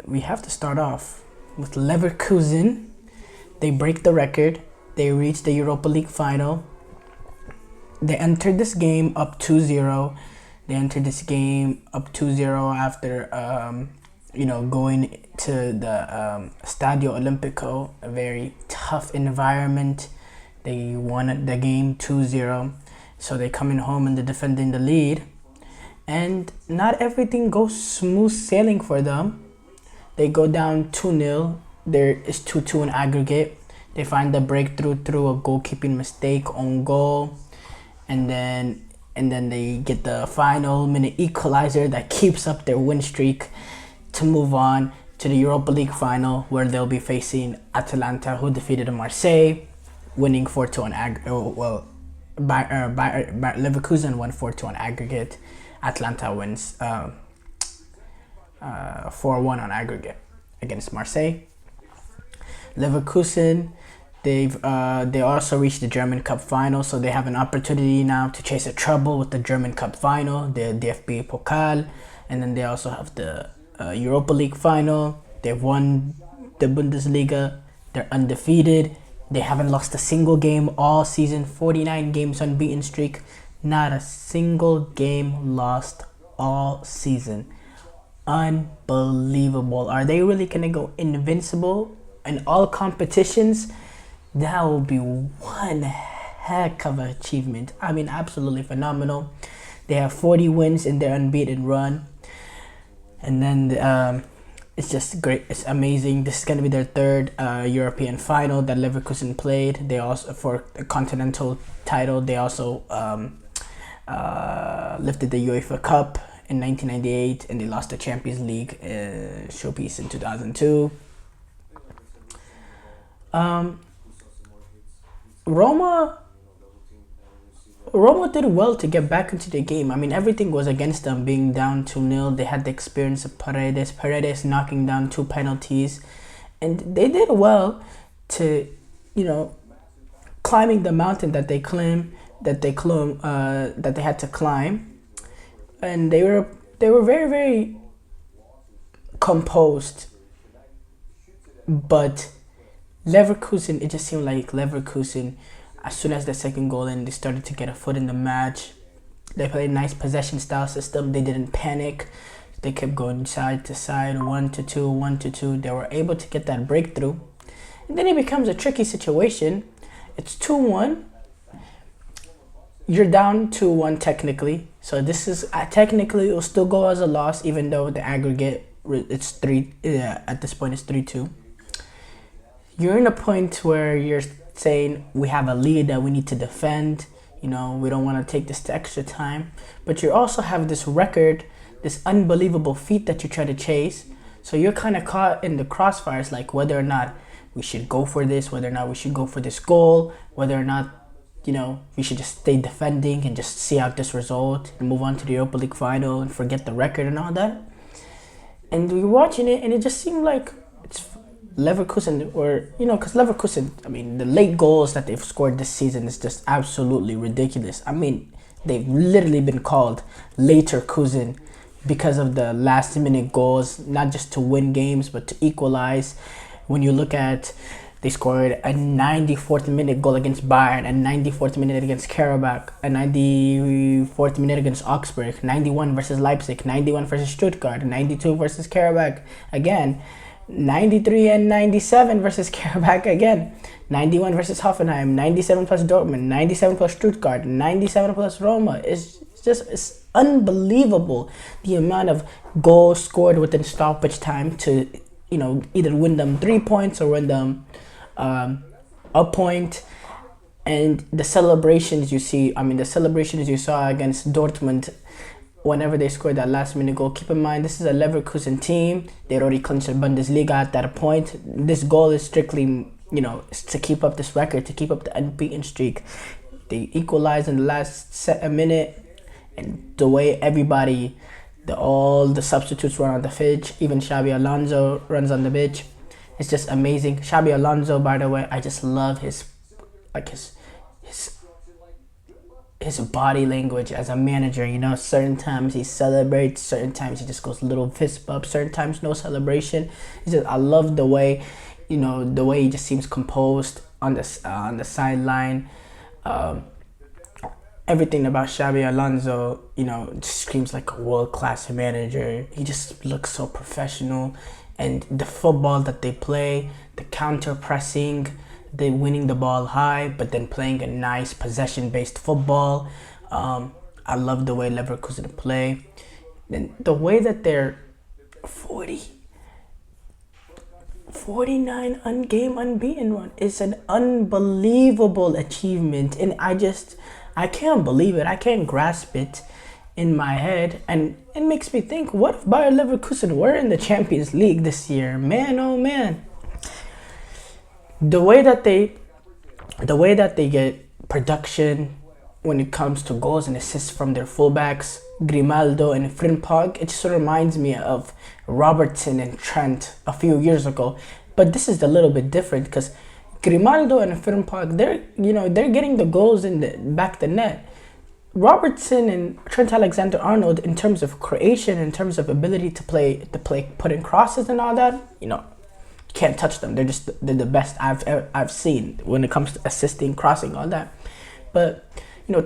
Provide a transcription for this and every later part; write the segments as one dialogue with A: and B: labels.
A: we have to start off with Leverkusen. They break the record. They reach the Europa League final. They entered this game up 2-0. They entered this game up 2-0 after, going to the Stadio Olimpico, a very tough environment. They won the game 2-0. So they come in home and they're defending the lead. And not everything goes smooth sailing for them. They go down 2-0. There is 2-2 in aggregate. They find the breakthrough through a goalkeeping mistake on goal. And then they get the final minute equalizer that keeps up their win streak to move on to the Europa League final, where they'll be facing Atalanta, who defeated Marseille, winning 4-2 on Leverkusen won 4-2 on aggregate. Atalanta wins 4-1 on aggregate against Marseille. Leverkusen, they also reached the German Cup final, so they have an opportunity now to chase a treble with the German Cup final, the DFB Pokal, and then they also have the Europa League final. They've won the Bundesliga. They're undefeated. They haven't lost a single game all season. 49 games unbeaten streak. Not a single game lost all season. Unbelievable. Are they really going to go invincible in all competitions? That will be one heck of an achievement. I mean, absolutely phenomenal. They have 40 wins in their unbeaten run. And then it's just great. It's amazing. This is going to be their third European final that Leverkusen played. They also, for a continental title, they also lifted the UEFA Cup in 1998, and they lost the Champions League showpiece in 2002. Roma did well to get back into the game. I mean, everything was against them, being down 2-0. They had the experience of Paredes knocking down 2 penalties. And they did well to, climbing the mountain that they had to climb. And they were very, very composed. But Leverkusen, it just seemed like Leverkusen, as soon as the second goal in, they started to get a foot in the match. They played a nice possession style system. They didn't panic. They kept going side to side, 1-2, 1-2. They were able to get that breakthrough. And then it becomes a tricky situation. It's 2-1. You're down 2-1 technically. So this is, technically, it will still go as a loss, even though the aggregate, it's 3, at this point it's 3-2. You're in a point where you're saying we have a lead that we need to defend. We don't want to take this to extra time. But you also have this record, this unbelievable feat that you try to chase. So you're kind of caught in the crossfires, like whether or not we should go for this, whether or not we should go for this goal, whether or not, we should just stay defending and just see out this result and move on to the Europa League final and forget the record and all that. And we were watching it, and it just seemed like it's Leverkusen, because Leverkusen, I mean, the late goals that they've scored this season is just absolutely ridiculous. I mean, they've literally been called Leverkusen because of the last minute goals, not just to win games, but to equalize. When you look at, they scored a 94th minute goal against Bayern, a 94th minute against Karabakh, a 94th minute against Augsburg, 91 versus Leipzig, 91 versus Stuttgart, 92 versus Karabakh again, 93 and 97 versus Karabakh again, 91 versus Hoffenheim, 97 plus Dortmund, 97 plus Stuttgart, 97 plus Roma. It's unbelievable the amount of goals scored within stoppage time to, either win them 3 points or win them a point. And the celebrations you saw against Dortmund whenever they scored that last minute goal. Keep in mind, this is a Leverkusen team. They already clinched the Bundesliga at that point. This goal is strictly, to keep up this record, to keep up the unbeaten streak. They equalized in the last minute, and the way everybody, all the substitutes run on the pitch, even Xabi Alonso runs on the pitch. It's just amazing. Xabi Alonso, by the way, I just love his his body language as a manager. You know, certain times he celebrates, certain times he just goes little fist bump, certain times no celebration. I love the way, the way he just seems composed on the sideline. Everything about Xabi Alonso, just screams like a world-class manager. He just looks so professional. And the football that they play, the counter-pressing, they winning the ball high, but then playing a nice possession-based football. I love the way Leverkusen play. And the way that they're 49 game unbeaten run is an unbelievable achievement. And I can't believe it. I can't grasp it in my head. And it makes me think, what if Bayer Leverkusen were in the Champions League this year? Man, oh man. The way that they get production when it comes to goals and assists from their fullbacks, Grimaldo and Frimpong, it just reminds me of Robertson and Trent a few years ago. But this is a little bit different because Grimaldo and Frimpong, they're getting the goals in the back the net. Robertson and Trent Alexander-Arnold, in terms of creation, in terms of ability to play, put in crosses and all that, can't touch them. They're the best I've seen when it comes to assisting, crossing, all that. But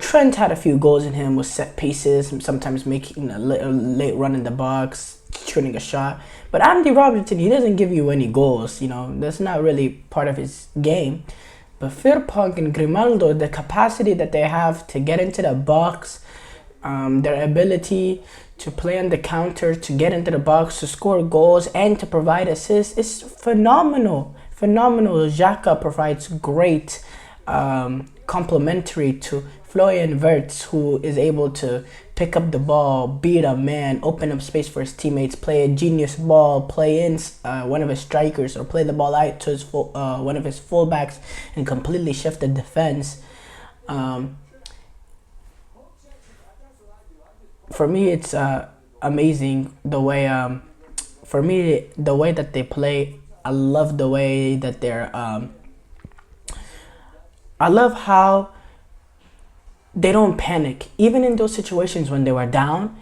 A: Trent had a few goals in him with set pieces, sometimes making a late run in the box, shooting a shot. But Andy Robertson, he doesn't give you any goals. That's not really part of his game. But Frimpong and Grimaldo, the capacity that they have to get into the box, their ability to play on the counter, to get into the box, to score goals, and to provide assists is phenomenal. Xhaka provides great complementary to Florian Wirtz, who is able to pick up the ball, beat a man, open up space for his teammates, play a genius ball, play in one of his strikers, or play the ball out to one of his fullbacks and completely shift the defense. For me, it's amazing the way. The way that they play. I love the way that they're. I love how they don't panic, even in those situations when they were down.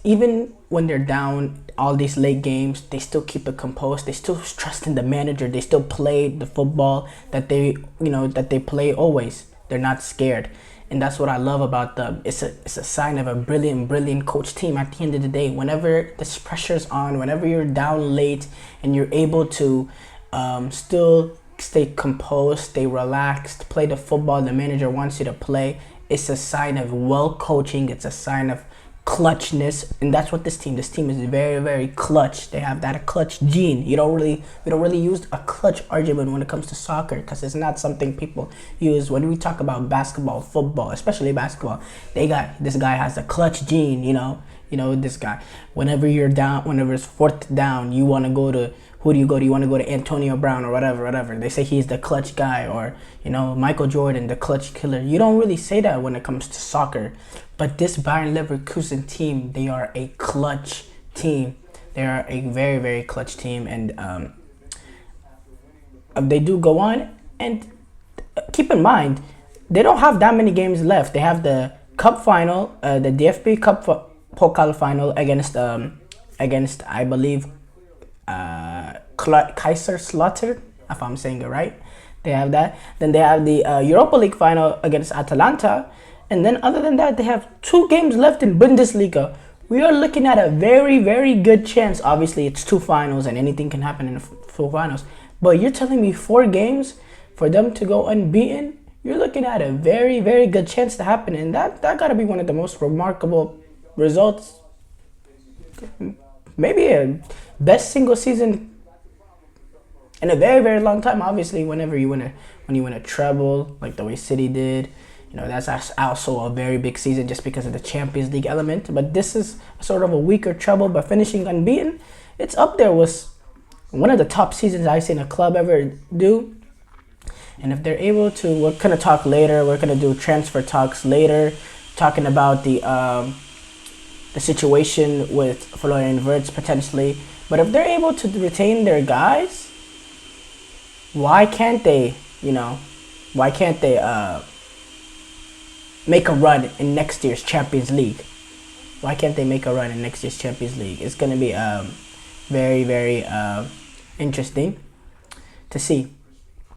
A: Even when they're down, all these late games, they still keep it composed. They still trust in the manager. They still play the football that they play always. They're not scared, and that's what I love about them. It's a sign of a brilliant coach team. At the end of the day, whenever this pressure's on, whenever you're down late, and you're able to still stay composed, stay relaxed, play the football the manager wants you to play, it's a sign of coaching. It's a sign of clutchness, and that's what this team is very, very clutch. They have that clutch gene. We don't really use a clutch argument when it comes to soccer, because it's not something people use when we talk about basketball, football, especially basketball. This guy has a clutch gene. This guy, whenever you're down, whenever it's fourth down, you want to go to, who do you go to? You want to go to Antonio Brown or whatever. They say he's the clutch guy, or Michael Jordan, the clutch killer. You don't really say that when it comes to soccer. But this Bayer Leverkusen team, they are a clutch team. They are a very, very clutch team, and they do go on. And keep in mind, they don't have that many games left. They have the cup final, the DFB Cup Pokal final against I believe Kaiserslautern, if I'm saying it right. They have that. Then they have the Europa League final against Atalanta. And then other than that, they have 2 games left in Bundesliga. We are looking at a very, very good chance. Obviously, it's 2 finals and anything can happen in the 2 finals. But you're telling me 4 games for them to go unbeaten? You're looking at a very, very good chance to happen. And that got to be one of the most remarkable results. Maybe a best single season in a very, very long time. Obviously, when you win a treble like the way City did, that's also a very big season just because of the Champions League element. But this is sort of a weaker treble, but finishing unbeaten, it's up there with one of the top seasons I've seen a club ever do. And if they're able to, we're gonna talk later. We're gonna do transfer talks later, talking about the situation with Florian Wirtz potentially. But if they're able to retain their guys, why can't they make a run in next year's Champions League? Why can't they make a run in next year's Champions League? It's gonna be very, very interesting to see.